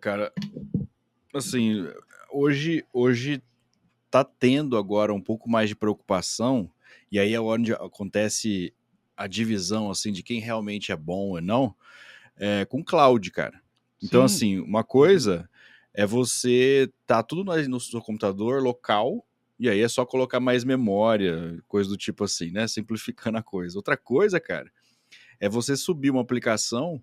Cara, assim, hoje tá tendo agora um pouco mais de preocupação, e aí é onde acontece a divisão, assim, de quem realmente é bom ou não, com cloud, cara. Então, Sim. assim, uma Uhum. coisa é você tá tudo no seu computador local, e aí é só colocar mais memória, coisa do tipo assim, né? Simplificando a coisa. Outra coisa, cara, é você subir uma aplicação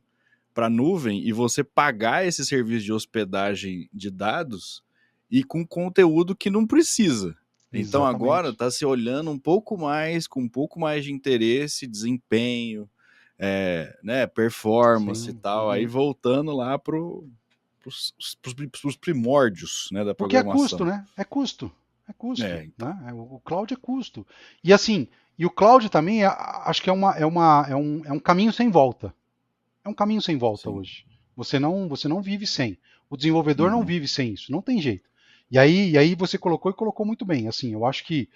para nuvem e você pagar esse serviço de hospedagem de dados e com conteúdo que não precisa. Então agora Exatamente. está se olhando um pouco mais, com um pouco mais de interesse, desempenho, né, performance e Sim. tal, aí Uhum. voltando lá para os primórdios, né, da Porque é custo, programação. né? É custo. É custo. Então, Né? O cloud é custo. E assim, e o cloud também acho que é um caminho sem volta. É um caminho sem volta sim. hoje. Você não vive sem. O desenvolvedor não Uhum. vive sem isso. Não tem jeito. E aí você colocou muito bem. Assim, eu acho que,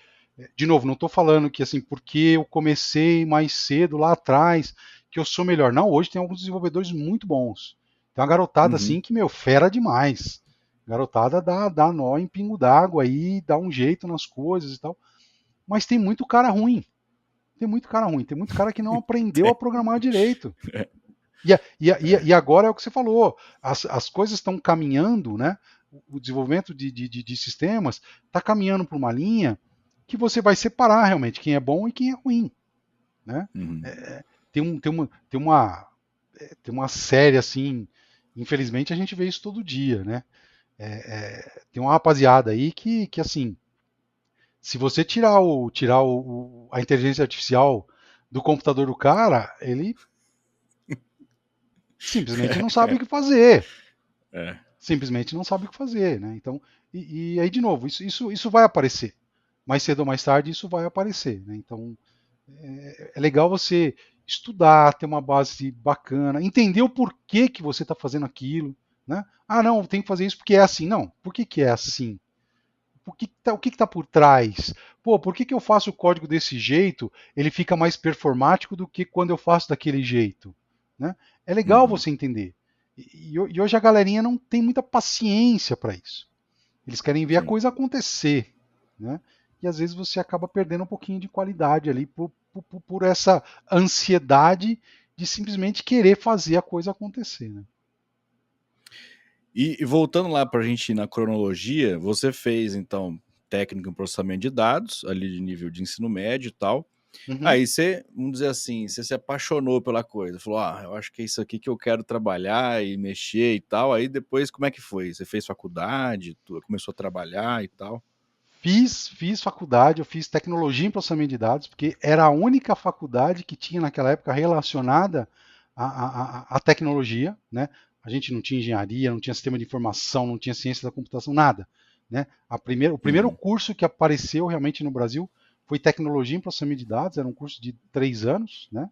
de novo, não estou falando que assim, porque eu comecei mais cedo lá atrás, que eu sou melhor. Não, hoje tem alguns desenvolvedores muito bons. Tem uma garotada Uhum. assim que, meu, fera demais. Garotada dá nó em pingo d'água aí, dá um jeito nas coisas e tal. Mas tem muito cara ruim. Tem muito cara ruim. Tem muito cara que não aprendeu a programar direito. E agora é o que você falou, as coisas estão caminhando, né? O desenvolvimento de sistemas está caminhando para uma linha que você vai separar realmente quem é bom e quem é ruim, né? Uhum. É, tem uma série assim, infelizmente a gente vê isso todo dia, né? Tem uma rapaziada aí que assim, se você tirar a inteligência artificial do computador do cara, ele simplesmente não sabe o que fazer. É. Simplesmente não sabe o que fazer, né? Então, e aí de novo, isso vai aparecer. Mais cedo ou mais tarde isso vai aparecer, né? Então é legal você estudar, ter uma base bacana, entender o porquê que você está fazendo aquilo, né? Ah, não, tem que fazer isso porque é assim. Não, por que é assim? O que está por trás? Pô, por que eu faço o código desse jeito? Ele fica mais performático do que quando eu faço daquele jeito, né? É legal Uhum. você entender. E hoje a galerinha não tem muita paciência para isso. Eles querem ver a Sim. coisa acontecer, né? E às vezes você acaba perdendo um pouquinho de qualidade ali por essa ansiedade de simplesmente querer fazer a coisa acontecer, né? E voltando lá para a gente ir na cronologia, você fez, então, técnico em processamento de dados, ali de nível de ensino médio e tal. Uhum. Aí você, vamos dizer assim, você se apaixonou pela coisa, falou, eu acho que é isso aqui que eu quero trabalhar e mexer e tal. Aí depois, como é que foi? Você fez faculdade, começou a trabalhar e tal? Fiz faculdade, eu fiz tecnologia em processamento de dados, porque era a única faculdade que tinha naquela época relacionada à tecnologia, né? A gente não tinha engenharia, não tinha sistema de informação, não tinha ciência da computação, nada, né? O primeiro Uhum. curso que apareceu realmente no Brasil foi tecnologia em processamento de dados, era um curso de 3 anos, né?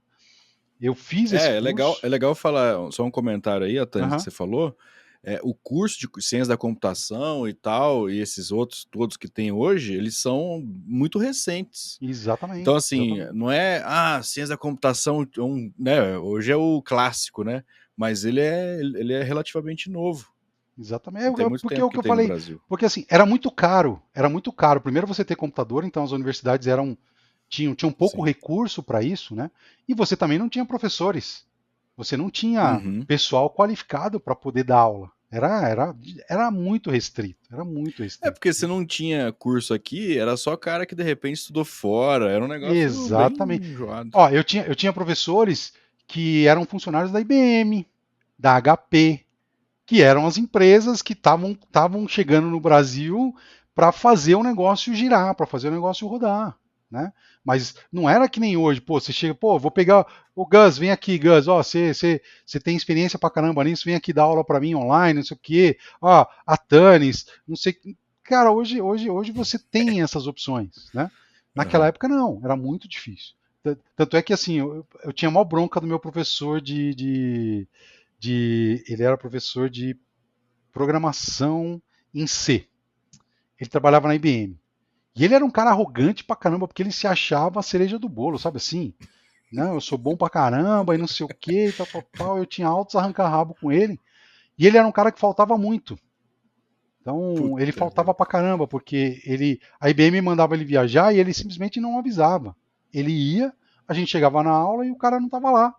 Eu fiz esse É curso. legal falar, só um comentário aí, Atanis, que Uhum. você falou. O curso de ciência da computação e tal, e esses outros todos que tem hoje, eles são muito recentes. Então, Exatamente, assim, exatamente. não é, ciência da computação, né, hoje é o clássico, né? Mas ele é relativamente novo. Exatamente. Não tem muito Porque é tempo o que que eu tem no falei. Brasil. Porque assim, era muito caro. Era muito caro. Primeiro você ter computador, então as universidades tinham pouco Sim. recurso para isso, né? E você também não tinha professores. Você não tinha Uhum. pessoal qualificado para poder dar aula. Era muito restrito. Era muito É restrito. porque você não tinha curso aqui, era só cara que de repente estudou fora, era um negócio bem Exatamente. enjoado. Ó, eu tinha professores que eram funcionários da IBM, da HP, que eram as empresas que estavam chegando no Brasil para fazer o negócio girar, para fazer o negócio rodar, né? Mas não era que nem hoje, pô, você chega, pô, vou pegar o Gus, vem aqui, Gus, ó, você tem experiência pra caramba nisso, vem aqui dar aula para mim online, não sei o quê, ó, a Tanis, não sei, cara, hoje você tem essas opções, né? Naquela Aham. época não, era muito difícil. Tanto é que assim, eu tinha maior bronca do meu professor ele era professor de programação em C. Ele trabalhava na IBM. E ele era um cara arrogante pra caramba, porque ele se achava a cereja do bolo, sabe assim? Não, eu sou bom pra caramba e não sei o que, e tal. Eu tinha altos arranca-rabo com ele. E ele era um cara que faltava muito. Então, Puta ele faltava vida. pra caramba, porque a IBM mandava ele viajar e ele simplesmente não avisava. Ele ia, a gente chegava na aula e o cara não tava lá.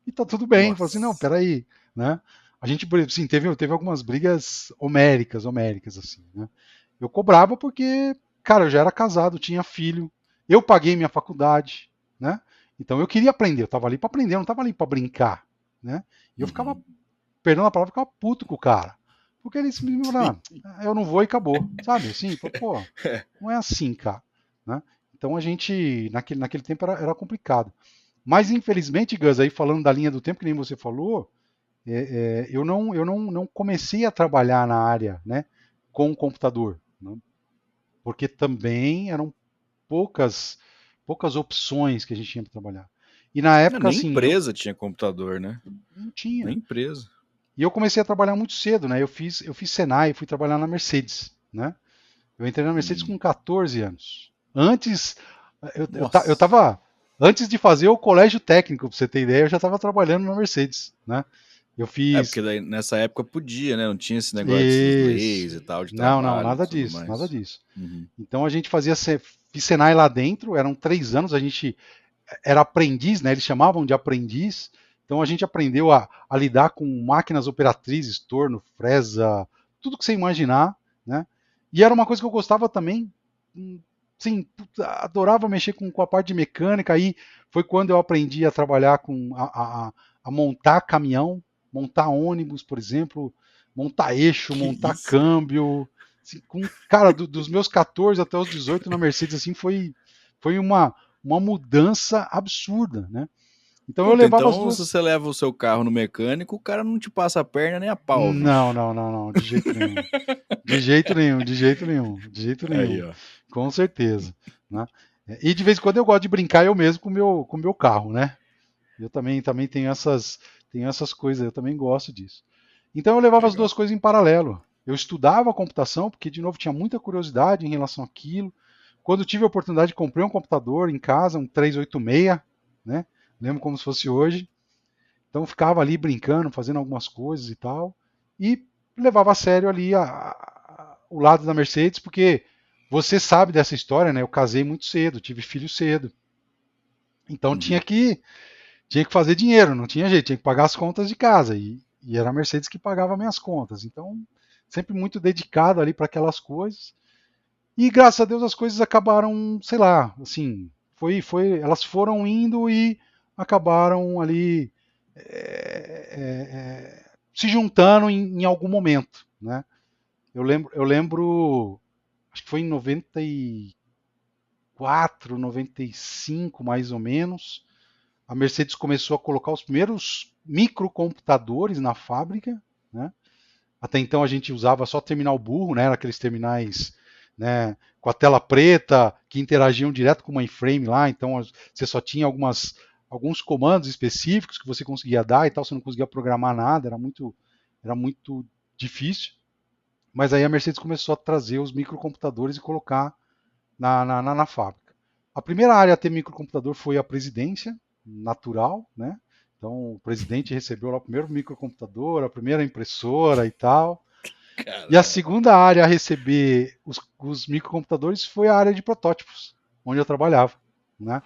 E tá tudo bem. Falou assim, não, Nossa. peraí, né? A gente, sim, teve algumas brigas homéricas, assim, né? Eu cobrava porque, cara, eu já era casado, tinha filho, eu paguei minha faculdade, né? Então eu queria aprender, eu tava ali para aprender, eu não tava ali para brincar, né? E eu ficava, Uhum. perdão a palavra, ficava puto com o cara. Porque ele simplesmente falou, Sim. eu não vou e acabou, sabe? Assim, pô, É. não é assim, cara, né? Então a gente, naquele tempo era complicado. Mas infelizmente, Gus, aí falando da linha do tempo, que nem você falou, eu não comecei a trabalhar na área, né, com o computador, né, porque também eram poucas poucas opções que a gente tinha para trabalhar. E na Não, época, nem assim, eu empresa tinha computador, né? não Nem tinha. empresa. E eu comecei a trabalhar muito cedo, né? Eu fiz Senai, fui trabalhar na Mercedes, né? Eu entrei na Mercedes Uhum. com 14 anos. Antes, eu Nossa. tava, antes de fazer o colégio técnico, pra você ter ideia, eu já estava trabalhando na Mercedes, né? Eu É, fiz porque daí, nessa época podia, né? Não tinha esse negócio dessas isso. leis e tal de Não, não, trabalho e nada tudo disso, nada mais. disso. Uhum. Então a gente fiz Senai lá dentro, eram 3 anos, a gente era aprendiz, né? Eles chamavam de aprendiz. Então a gente aprendeu a lidar com máquinas operatrizes, torno, fresa, tudo que você imaginar, né? E era uma coisa que eu gostava também, sim, adorava mexer com a parte de mecânica. Aí foi quando eu aprendi a trabalhar com a montar caminhão, montar ônibus, por exemplo, montar eixo, Que montar isso, cara? câmbio. Assim, cara, dos meus 14 até os 18 na Mercedes, assim, foi uma mudança absurda, né? Então eu Puta, levava as então se duas. você leva o seu carro no mecânico, o cara não te passa a perna nem a pau, Não, bicho. não, não, não, de jeito nenhum. De jeito nenhum, de jeito nenhum, de jeito Aí, nenhum. ó. Com certeza. Né? E de vez em quando eu gosto de brincar eu mesmo com o meu carro, né? Eu também tenho essas coisas, eu também gosto disso. Então eu levava as Legal. duas coisas em paralelo. Eu estudava a computação, porque de novo tinha muita curiosidade em relação àquilo. Quando tive a oportunidade, comprei um computador em casa, um 386, né? Lembro como se fosse hoje. Então ficava ali brincando, fazendo algumas coisas e tal. E levava a sério ali o lado da Mercedes, porque você sabe dessa história, né? Eu casei muito cedo, tive filho cedo. Então tinha Uhum. que tinha que fazer dinheiro, não tinha jeito, tinha que pagar as contas de casa. E era a Mercedes que pagava minhas contas. Então, sempre muito dedicado ali para aquelas coisas. E graças a Deus as coisas acabaram, sei lá, assim, elas foram indo e acabaram ali se juntando em algum momento, né? Eu lembro, acho que foi em 94, 95 mais ou menos, a Mercedes começou a colocar os primeiros microcomputadores na fábrica, né? Até então a gente usava só terminal burro, né? Aqueles terminais, né, com a tela preta que interagiam direto com o mainframe lá, então você só tinha alguns comandos específicos que você conseguia dar e tal, você não conseguia programar nada, era muito difícil. Mas aí a Mercedes começou a trazer os microcomputadores e colocar na fábrica. A primeira área a ter microcomputador foi a presidência, natural, né? Então o presidente recebeu lá o primeiro microcomputador, a primeira impressora e tal. E a Caramba. segunda área a receber os microcomputadores foi a área de protótipos, onde eu trabalhava, né?